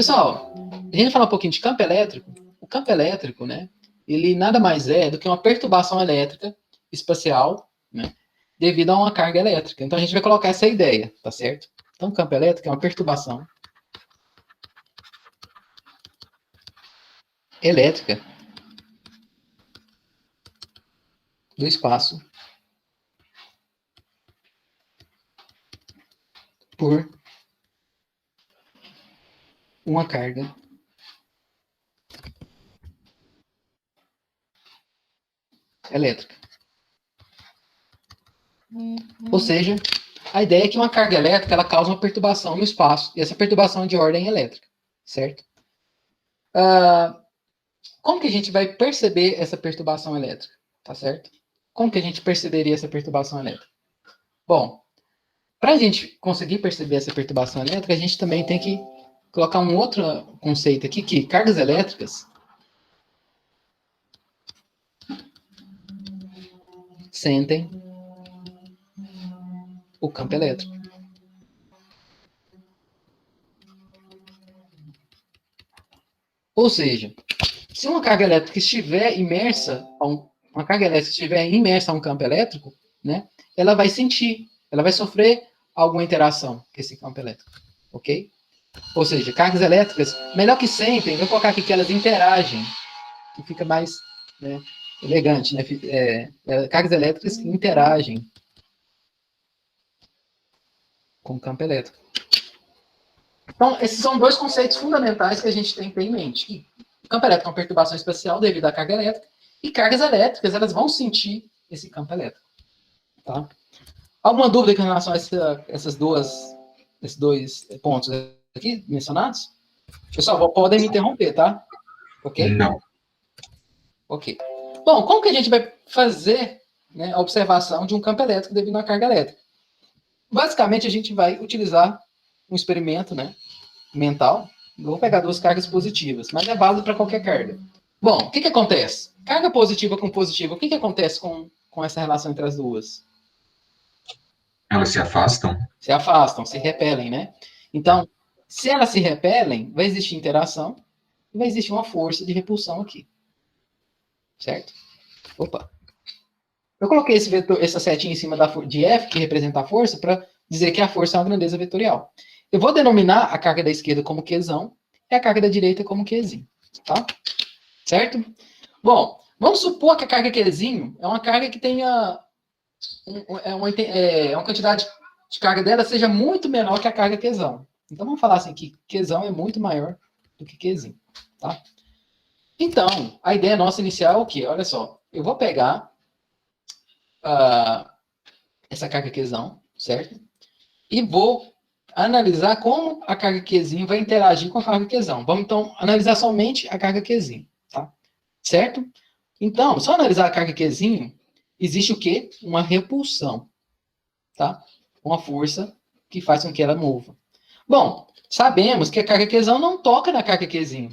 Pessoal, a gente falar um pouquinho de campo elétrico. O campo elétrico, né, ele nada mais é do que uma perturbação elétrica espacial, né, devido a uma carga elétrica. Então a gente vai colocar essa ideia, tá certo? Então o campo elétrico é uma perturbação elétrica do espaço por uma carga elétrica. Ou seja, a ideia é que uma carga elétrica ela causa uma perturbação no espaço, e essa perturbação é de ordem elétrica, certo? Como que a gente vai perceber essa perturbação elétrica, tá certo? Como que a gente perceberia essa perturbação elétrica? Bom, para a gente conseguir perceber essa perturbação elétrica, a gente também tem que colocar um outro conceito aqui, que cargas elétricas sentem o campo elétrico. Ou seja, se uma carga elétrica estiver imersa uma carga elétrica estiver imersa a um campo elétrico, né, ela vai sentir, ela vai sofrer alguma interação com esse campo elétrico, ok? Ou seja, cargas elétricas, melhor que sentem, vou colocar aqui que elas interagem, que fica mais, né, elegante, né? Cargas elétricas que interagem com o campo elétrico. Então, esses são dois conceitos fundamentais que a gente tem que ter em mente. O campo elétrico é uma perturbação espacial devido à carga elétrica, e cargas elétricas, elas vão sentir esse campo elétrico. Tá? Alguma dúvida com relação a esses dois pontos aqui mencionados? Pessoal, podem me interromper, tá? Ok? Não. Ok. Bom, como que a gente vai fazer, né, a observação de um campo elétrico devido a uma carga elétrica? Basicamente, a gente vai utilizar um experimento, né, mental. Vou pegar duas cargas positivas, mas é válido para qualquer carga. Bom, o que acontece? Carga positiva com positiva, o que acontece com essa relação entre as duas? Elas se afastam? Se afastam, se repelem, né? Então, se elas se repelem, vai existir interação e vai existir uma força de repulsão aqui. Certo? Opa. Eu coloquei essa setinha em cima de F, que representa a força, para dizer que a força é uma grandeza vetorial. Eu vou denominar a carga da esquerda como Qzão e a carga da direita como Qzinho. Tá? Certo? Bom, vamos supor que a carga Qzinho é uma carga que tenha uma quantidade de carga dela seja muito menor que a carga Qzão. Então vamos falar assim que Qzão é muito maior do que Qzinho. Tá? Então, a ideia nossa inicial é o quê? Olha só, eu vou pegar essa carga Qzão, certo? E vou analisar como a carga Qzinho vai interagir com a carga Qzão. Vamos, então, analisar somente a carga Qzinho, tá? Certo? Então, só analisar a carga Qzinho, existe o quê? Uma repulsão, tá? Uma força que faz com que ela mova. Bom, sabemos que a carga Qzão não toca na carga Qzinho.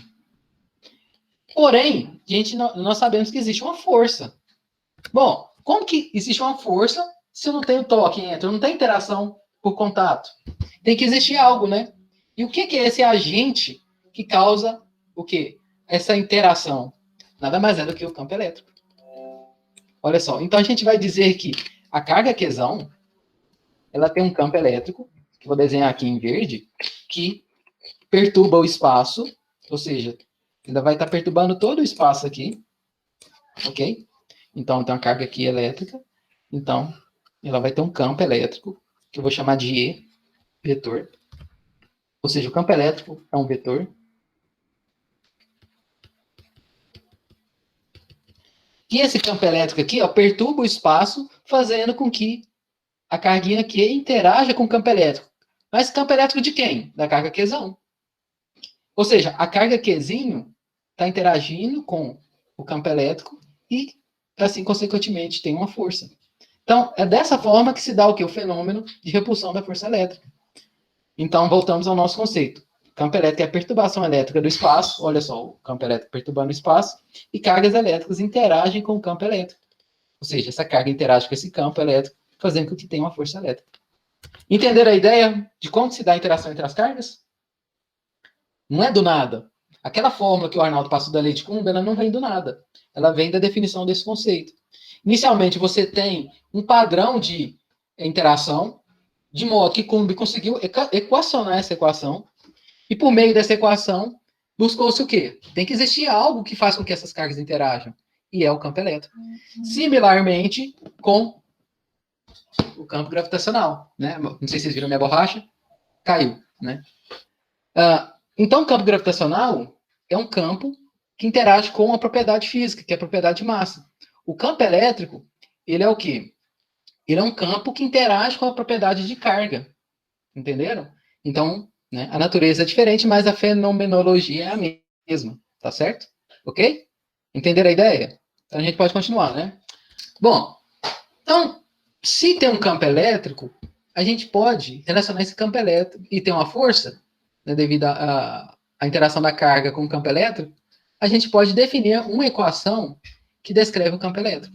Porém, nós sabemos que existe uma força. Bom, como que existe uma força se eu não tenho toque entre, não tem interação por contato? Tem que existir algo, né? E o que é esse agente que causa o quê? Essa interação? Nada mais é do que o campo elétrico. Olha só, então a gente vai dizer que a carga Qzão, ela tem um campo elétrico, que vou desenhar aqui em verde, que perturba o espaço, ou seja, ela vai estar perturbando todo o espaço aqui, ok? Então, tem uma carga aqui elétrica. Então, ela vai ter um campo elétrico, que eu vou chamar de E, vetor. Ou seja, o campo elétrico é um vetor. E esse campo elétrico aqui, ó, perturba o espaço, fazendo com que a carguinha aqui interaja com o campo elétrico. Mas campo elétrico de quem? Da carga Qzão. Ou seja, a carga Qzinho está interagindo com o campo elétrico e, assim, consequentemente, tem uma força. Então, é dessa forma que se dá o quê? O fenômeno de repulsão da força elétrica. Então, voltamos ao nosso conceito. Campo elétrico é a perturbação elétrica do espaço. Olha só, o campo elétrico perturbando o espaço. E cargas elétricas interagem com o campo elétrico. Ou seja, essa carga interage com esse campo elétrico, fazendo com que tenha uma força elétrica. Entenderam a ideia de como se dá a interação entre as cargas? Não é do nada. Aquela fórmula que o Arnaldo passou da lei de Coulomb, ela não vem do nada. Ela vem da definição desse conceito. Inicialmente, você tem um padrão de interação, de modo que Coulomb conseguiu equacionar essa equação, e por meio dessa equação, buscou-se o quê? Tem que existir algo que faz com que essas cargas interajam, e é o campo elétrico. Similarmente com o campo gravitacional, né? Não sei se vocês viram minha borracha, caiu, né? Então, o campo gravitacional é um campo que interage com a propriedade física, que é a propriedade de massa. O campo elétrico, ele é o quê? Ele é um campo que interage com a propriedade de carga. Entenderam? Então, né, a natureza é diferente, mas a fenomenologia é a mesma. Tá certo? Ok? Entenderam a ideia? Então a gente pode continuar, né? Bom, então, se tem um campo elétrico, a gente pode relacionar esse campo elétrico e tem uma força, né, devido à interação da carga com o campo elétrico, a gente pode definir uma equação que descreve o campo elétrico.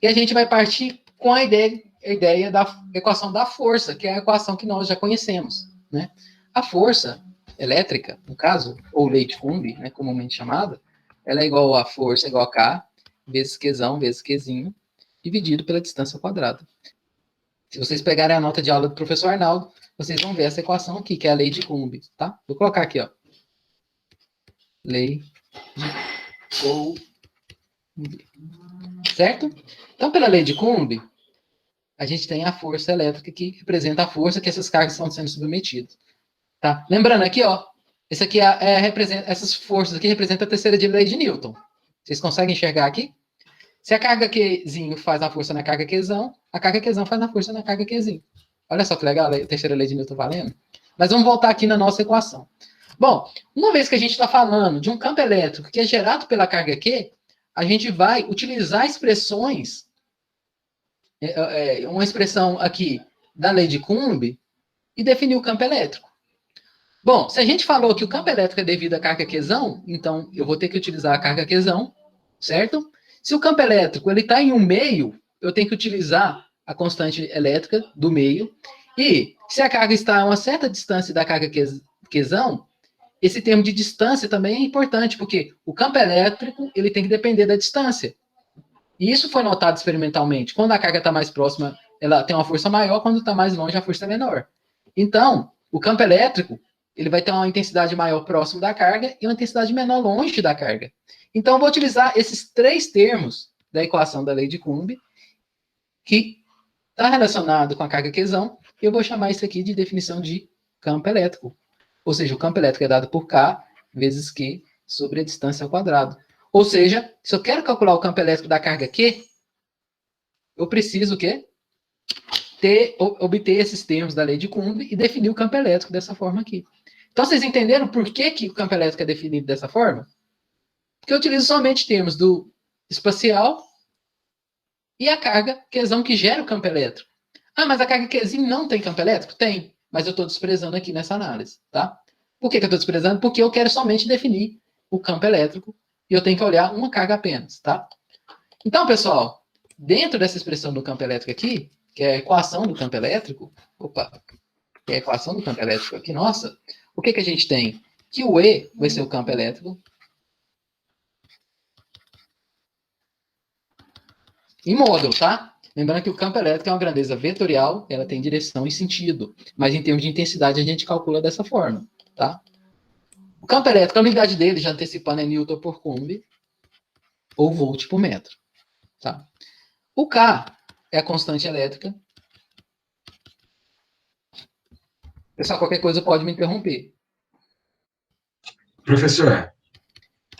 E a gente vai partir com a ideia da equação da força, que é a equação que nós já conhecemos, né? A força elétrica, no caso, ou lei de Coulomb, né, comumente chamada, ela é igual a força igual a K, vezes Qzão, vezes Qzinho, dividido pela distância ao quadrado. Se vocês pegarem a nota de aula do professor Arnaldo, vocês vão ver essa equação aqui, que é a lei de Coulomb, tá? Vou colocar aqui, ó. Lei de Coulomb. Certo? Então, pela lei de Coulomb, a gente tem a força elétrica que representa a força que essas cargas estão sendo submetidas. Tá? Lembrando aqui, ó, esse aqui essas forças aqui representam a terceira lei de Newton. Vocês conseguem enxergar aqui? Se a carga Qzinho faz a força na carga Qzão, a carga Qzão faz a força na carga Qzinho. Olha só que legal, a terceira lei de Newton valendo. Mas vamos voltar aqui na nossa equação. Bom, uma vez que a gente está falando de um campo elétrico que é gerado pela carga Q, a gente vai utilizar expressões, uma expressão aqui da lei de Coulomb e definir o campo elétrico. Bom, se a gente falou que o campo elétrico é devido à carga Qzão, então eu vou ter que utilizar a carga Qzão, certo? Se o campo elétrico está em um meio, eu tenho que utilizar a constante elétrica do meio. E se a carga está a uma certa distância da carga Qzão, esse termo de distância também é importante, porque o campo elétrico ele tem que depender da distância. E isso foi notado experimentalmente. Quando a carga está mais próxima, ela tem uma força maior, quando está mais longe, a força é menor. Então, o campo elétrico ele vai ter uma intensidade maior próximo da carga e uma intensidade menor longe da carga. Então, eu vou utilizar esses três termos da equação da lei de Coulomb, que está relacionado com a carga Qzão, e eu vou chamar isso aqui de definição de campo elétrico. Ou seja, o campo elétrico é dado por K vezes Q sobre a distância ao quadrado. Ou seja, se eu quero calcular o campo elétrico da carga Q, eu preciso o quê? Obter esses termos da lei de Coulomb e definir o campo elétrico dessa forma aqui. Então, vocês entenderam por que o campo elétrico é definido dessa forma? Porque eu utilizo somente termos do espacial e a carga Qzão que gera o campo elétrico. Ah, mas a carga Qzinho não tem campo elétrico? Tem, mas eu estou desprezando aqui nessa análise, tá? Por que eu estou desprezando? Porque eu quero somente definir o campo elétrico e eu tenho que olhar uma carga apenas, tá? Então, pessoal, dentro dessa expressão do campo elétrico aqui, que é a equação do campo elétrico, que é a equação do campo elétrico aqui, nossa, o que a gente tem? Que o E vai ser o campo elétrico em módulo, tá? Lembrando que o campo elétrico é uma grandeza vetorial, ela tem direção e sentido, mas em termos de intensidade a gente calcula dessa forma, tá? O campo elétrico, a unidade dele, já antecipando, é Newton por Coulomb ou volt por metro, tá? O K é a constante elétrica. Pessoal, qualquer coisa pode me interromper. Professor,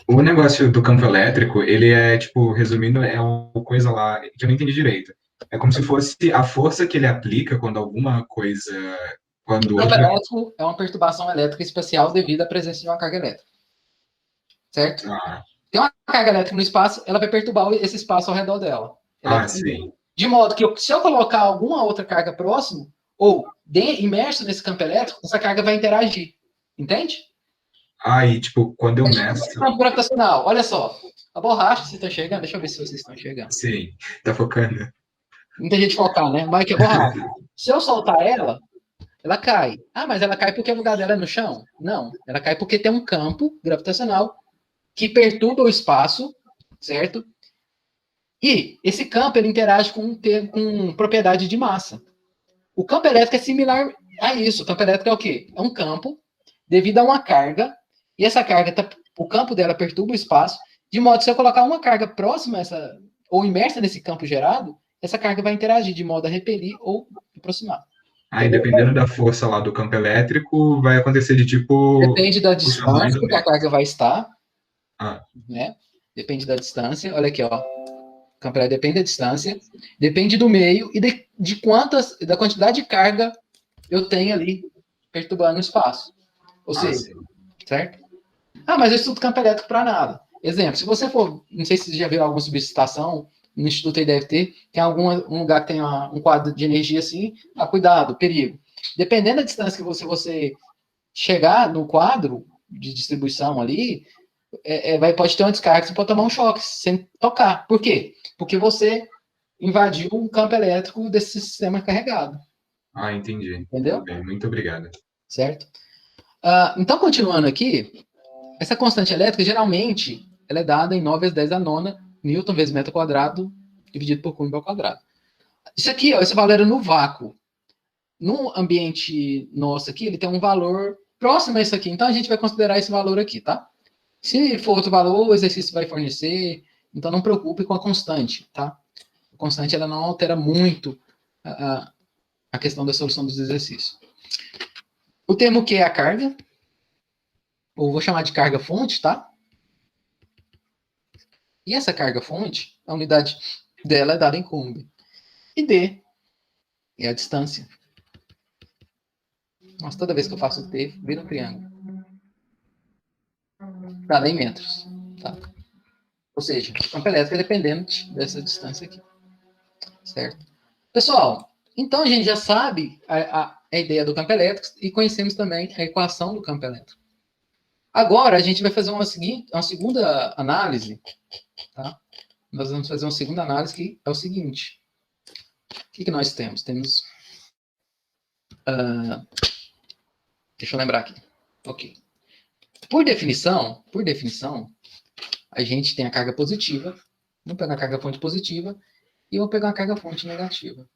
o negócio do campo elétrico, ele é, tipo, resumindo, é uma coisa lá que eu não entendi direito. É como se fosse a força que ele aplica quando alguma coisa. O Quando campo outra. elétrico é uma perturbação elétrica especial devido à presença de uma carga elétrica. Certo? Ah, Tem uma carga elétrica no espaço, ela vai perturbar esse espaço ao redor dela. sim. De modo que, se eu colocar alguma outra carga próximo, ou imerso nesse campo elétrico, essa carga vai interagir. Entende? E, tipo, quando eu meço. Campo gravitacional, olha só. A borracha, vocês estão enxergando? Deixa eu ver se vocês estão enxergando. Sim, tá focando. Muita gente focar, né? Mas que é borracha. Se eu soltar ela, ela cai. Ah, mas ela cai porque o lugar dela é no chão? Não, ela cai porque tem um campo gravitacional que perturba o espaço, certo? E esse campo ele interage com propriedade de massa. O campo elétrico é similar a isso. O campo elétrico é o quê? É um campo devido a uma carga, e essa carga, o campo dela perturba o espaço, de modo que se eu colocar uma carga próxima a essa, ou imersa nesse campo gerado, essa carga vai interagir de modo a repelir ou aproximar. Aí, dependendo da força lá do campo elétrico, vai acontecer de tipo Depende da o tamanho distância do que a meio. carga vai estar, Ah, né? Depende da distância. Olha aqui, ó. O campo elétrico depende da distância, depende do meio e de quantas, da quantidade de carga eu tenho ali perturbando o espaço. Ou seja, sim. certo? Ah, mas eu estudo campo elétrico para nada. Exemplo, se você for, não sei se você já viu alguma subestação, no instituto aí deve ter, tem um lugar que tem um quadro de energia assim, cuidado, perigo. Dependendo da distância que você chegar no quadro de distribuição ali, pode ter uma descarga, você pode tomar um choque sem tocar. Por quê? Porque você invadiu o campo elétrico desse sistema carregado. Entendi. Tudo Entendeu? bem, muito obrigado. Certo? Então, continuando aqui, essa constante elétrica, geralmente, ela é dada em 9 vezes 10 a nona Newton vezes metro quadrado, dividido por Coulomb ao quadrado. Isso aqui, ó, esse valor é no vácuo. No ambiente nosso aqui, ele tem um valor próximo a isso aqui. Então, a gente vai considerar esse valor aqui, tá? Se for outro valor, o exercício vai fornecer. Então, não preocupe com a constante, tá? A constante, ela não altera muito a questão da solução dos exercícios. O termo Q é a carga, ou vou chamar de carga fonte, tá? E essa carga fonte, a unidade dela é dada em Coulomb. E D é a distância. Nossa, toda vez que eu faço T, vira um triângulo. Dada em metros. Tá? Ou seja, o campo elétrico é dependente dessa distância aqui. Certo? Pessoal, então a gente já sabe a ideia do campo elétrico e conhecemos também a equação do campo elétrico. Agora a gente vai fazer uma segunda análise. Tá? Nós vamos fazer uma segunda análise que é o seguinte. O que nós temos? Temos... deixa eu lembrar aqui. Ok. Por definição, a gente tem a carga positiva. Vamos pegar a carga fonte positiva e vou pegar a carga fonte negativa.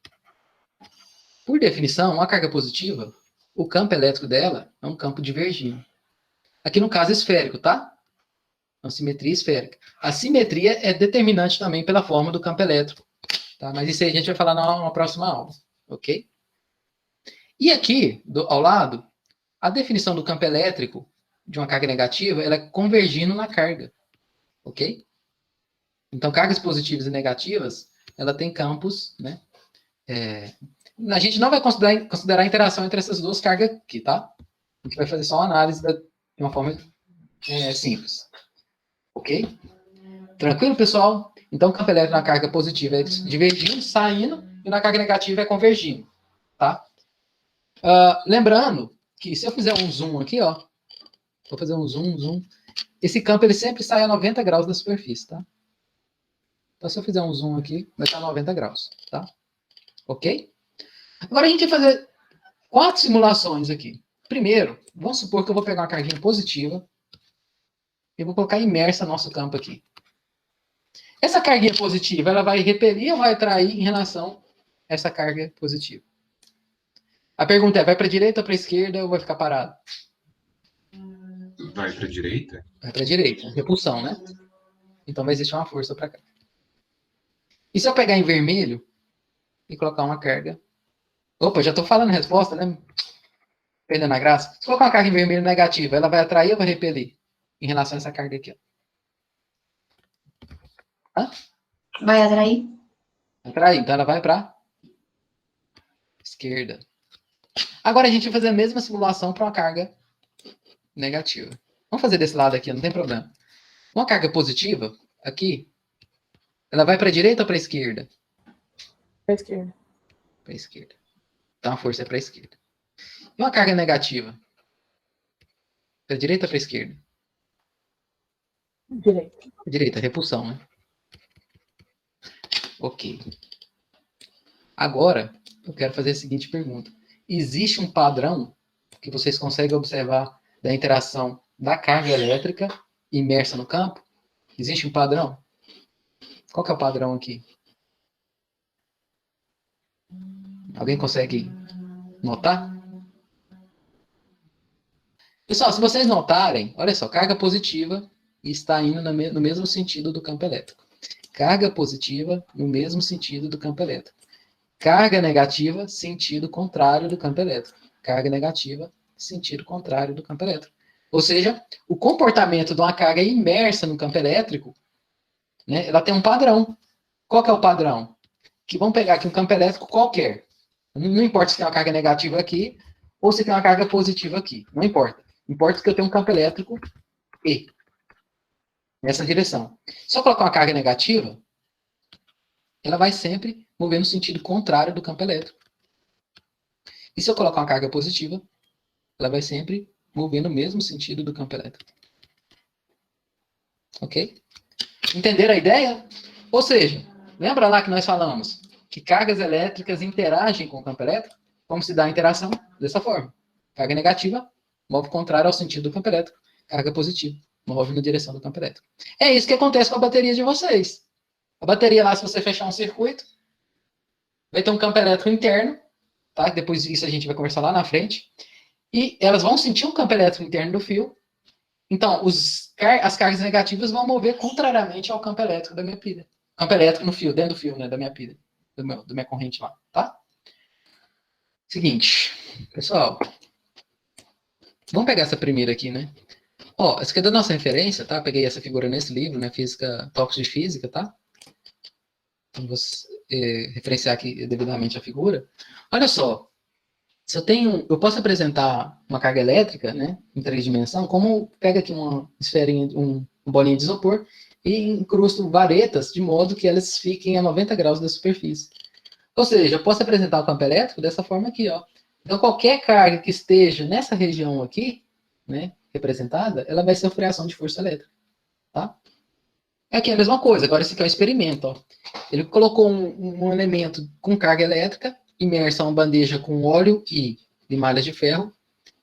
Por definição, a carga positiva, o campo elétrico dela é um campo divergindo. Aqui no caso esférico, tá? Uma simetria esférica. A simetria é determinante também pela forma do campo elétrico. Tá? Mas isso aí a gente vai falar na próxima aula. Ok? E aqui, ao lado, a definição do campo elétrico de uma carga negativa, ela é convergindo na carga. Ok? Então, cargas positivas e negativas, ela tem campos, né? A gente não vai considerar a interação entre essas duas cargas aqui, tá? A gente vai fazer só uma análise de uma forma simples. Ok? Tranquilo, pessoal? Então, o campo elétrico na carga positiva é divergindo, saindo, e na carga negativa é convergindo, tá? Lembrando que se eu fizer um zoom aqui, ó, vou fazer um zoom, esse campo ele sempre sai a 90 graus da superfície, tá? Então, se eu fizer um zoom aqui, vai estar a 90 graus, tá? Ok? Agora a gente vai fazer 4 simulações aqui. Primeiro, vamos supor que eu vou pegar uma carguinha positiva e vou colocar imersa nosso campo aqui. Essa carguinha positiva, ela vai repelir ou vai atrair em relação a essa carga positiva? A pergunta é, vai para a direita ou para a esquerda ou vai ficar parado? Vai para a direita? Vai para a direita. Repulsão, né? Então vai existir uma força para cá. E se eu pegar em vermelho e colocar uma carga... Opa, já estou falando a resposta, né? Perdendo a graça. Se eu colocar uma carga em vermelho negativa, ela vai atrair ou vai repelir? Em relação a essa carga aqui, ó. Hã? Vai atrair? Atrair. Então ela vai para esquerda. Agora a gente vai fazer a mesma simulação para uma carga negativa. Vamos fazer desse lado aqui, não tem problema. Uma carga positiva, aqui, ela vai para a direita ou para a esquerda? Para a esquerda. Para a esquerda. Então a força é para a esquerda. E uma carga negativa? Para a direita ou para a esquerda? Direita. Direita, repulsão, né? Ok. Agora, eu quero fazer a seguinte pergunta. existe um padrão que vocês conseguem observar da interação da carga elétrica imersa no campo? Existe um padrão? Qual que é o padrão aqui? Alguém consegue notar? Pessoal, se vocês notarem, olha só, carga positiva está indo no mesmo sentido do campo elétrico. Carga positiva no mesmo sentido do campo elétrico. Carga negativa, sentido contrário do campo elétrico. Carga negativa, sentido contrário do campo elétrico. Ou seja, o comportamento de uma carga imersa no campo elétrico, né, ela tem um padrão. Qual que é o padrão? Que vamos pegar aqui um campo elétrico qualquer. Não importa se tem uma carga negativa aqui ou se tem uma carga positiva aqui. Não importa. Importa que eu tenho um campo elétrico E. Nessa direção. Se eu colocar uma carga negativa, ela vai sempre mover no sentido contrário do campo elétrico. E se eu colocar uma carga positiva, ela vai sempre mover no mesmo sentido do campo elétrico. Ok? Entenderam a ideia? Ou seja, lembra lá que nós falamos que cargas elétricas interagem com o campo elétrico? Como se dá a interação? Dessa forma. Carga negativa move contrário ao sentido do campo elétrico. Carga positiva move na direção do campo elétrico. É isso que acontece com a bateria de vocês. A bateria lá, se você fechar um circuito, vai ter um campo elétrico interno, tá? Depois disso a gente vai conversar lá na frente. E elas vão sentir um campo elétrico interno do fio. Então, as cargas negativas vão mover contrariamente ao campo elétrico da minha pilha. Campo elétrico no fio, dentro do fio, né, da minha pilha, da minha corrente lá, tá? Seguinte, pessoal. Vamos pegar essa primeira aqui, né? Ó, essa aqui é da nossa referência, tá? Peguei essa figura nesse livro, né? Física, Tópicos de Física, tá? Então, vou referenciar aqui devidamente a figura. Olha só. Se eu posso apresentar uma carga elétrica, né, em 3 dimensões, como pega aqui uma esferinha, uma bolinha de isopor e incrusto varetas de modo que elas fiquem a 90 graus da superfície. Ou seja, eu posso apresentar o campo elétrico dessa forma aqui, ó. Então, qualquer carga que esteja nessa região aqui, né, representada, ela vai sofrer ação de força elétrica, tá? Aqui é a mesma coisa, agora esse aqui é o experimento, ó. Ele colocou um elemento com carga elétrica, imersa a uma bandeja com óleo e limalhas de ferro,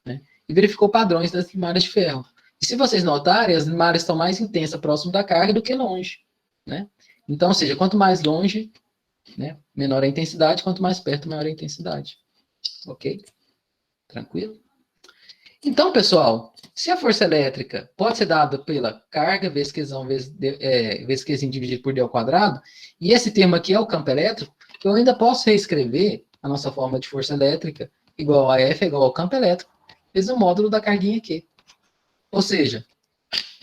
né, e verificou padrões das limalhas de ferro. E se vocês notarem, as limalhas estão mais intensas próximo da carga do que longe, né? Então, ou seja, quanto mais longe, né, menor a intensidade, quanto mais perto, maior a intensidade. Ok? Tranquilo? Então, pessoal, se a força elétrica pode ser dada pela carga vezes Qzão vezes Qzinho dividido por D ao quadrado, e esse termo aqui é o campo elétrico, eu ainda posso reescrever a nossa forma de força elétrica igual a F é igual ao campo elétrico, vezes o módulo da carguinha aqui. Ou seja,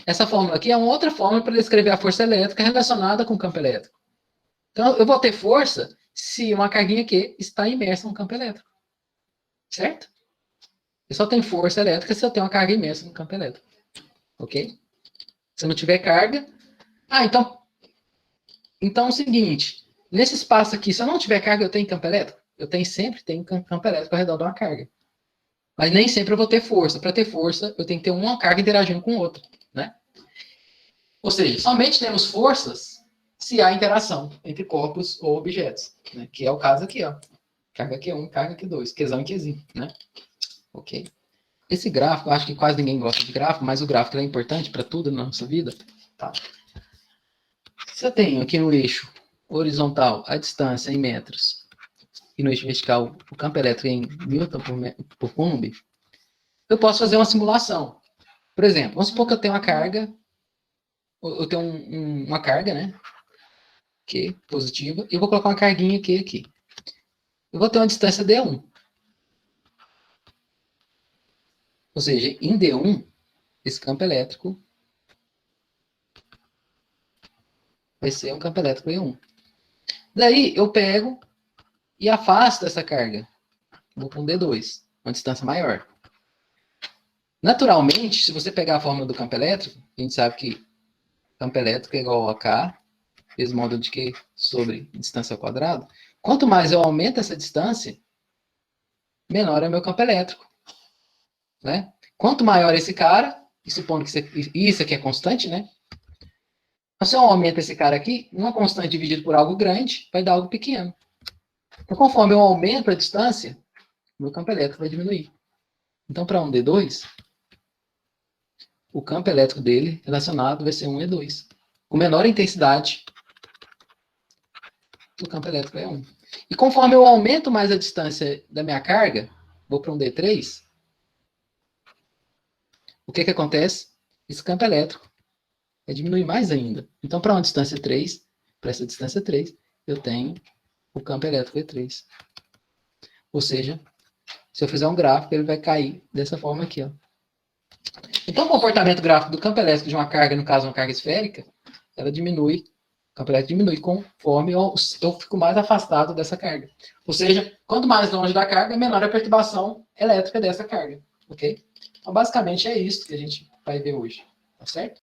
essa fórmula aqui é uma outra fórmula para descrever a força elétrica relacionada com o campo elétrico. Então, eu vou ter força se uma carguinha aqui está imersa no campo elétrico. Certo? Eu só tenho força elétrica se eu tenho uma carga imersa no campo elétrico. Ok? Se não tiver carga... Então é o seguinte. Nesse espaço aqui, se eu não tiver carga, eu tenho campo elétrico? Eu sempre tenho campo elétrico ao redor de uma carga. Mas nem sempre eu vou ter força. Para ter força, eu tenho que ter uma carga interagindo com outra. Né? Ou seja, somente temos forças se há interação entre corpos ou objetos. Né? Que é o caso aqui, ó. Carga Q1, carga Q2. Qzão e Qzinho, né? Ok? Esse gráfico, eu acho que quase ninguém gosta de gráfico, mas o gráfico é importante para tudo na nossa vida. Tá? Se eu tenho aqui no eixo horizontal a distância em metros e no eixo vertical o campo elétrico em Newton por Coulomb, eu posso fazer uma simulação. Por exemplo, vamos supor que eu tenho uma carga, uma carga, né? Q positiva, e eu vou colocar uma carguinha Q aqui. Eu vou ter uma distância D1. Ou seja, em D1, esse campo elétrico vai ser um campo elétrico E1. Daí, eu pego e afasto essa carga. Vou com D2, uma distância maior. Naturalmente, se você pegar a fórmula do campo elétrico, a gente sabe que campo elétrico é igual a K, vezes módulo de Q sobre distância ao quadrado. Quanto mais eu aumento essa distância, menor é o meu campo elétrico. Né? Quanto maior esse cara, e supondo que isso aqui é constante, né? Então, se eu aumento esse cara aqui, uma constante dividido por algo grande vai dar algo pequeno. Então, conforme eu aumento a distância, meu campo elétrico vai diminuir. Então, para um D2, o campo elétrico dele relacionado vai ser um E2. Com menor intensidade, o campo elétrico é 1. E conforme eu aumento mais a distância da minha carga, vou para um D3, o que acontece? Esse campo elétrico vai diminuir mais ainda. Então, para uma distância 3, para essa distância 3, eu tenho o campo elétrico E3. Ou seja, se eu fizer um gráfico, ele vai cair dessa forma aqui. Ó. Então, o comportamento gráfico do campo elétrico de uma carga, no caso, uma carga esférica, ela diminui, o campo elétrico diminui conforme eu fico mais afastado dessa carga. Ou seja, quanto mais longe da carga, menor a perturbação elétrica dessa carga. Ok? Então, basicamente, é isso que a gente vai ver hoje. Tá certo?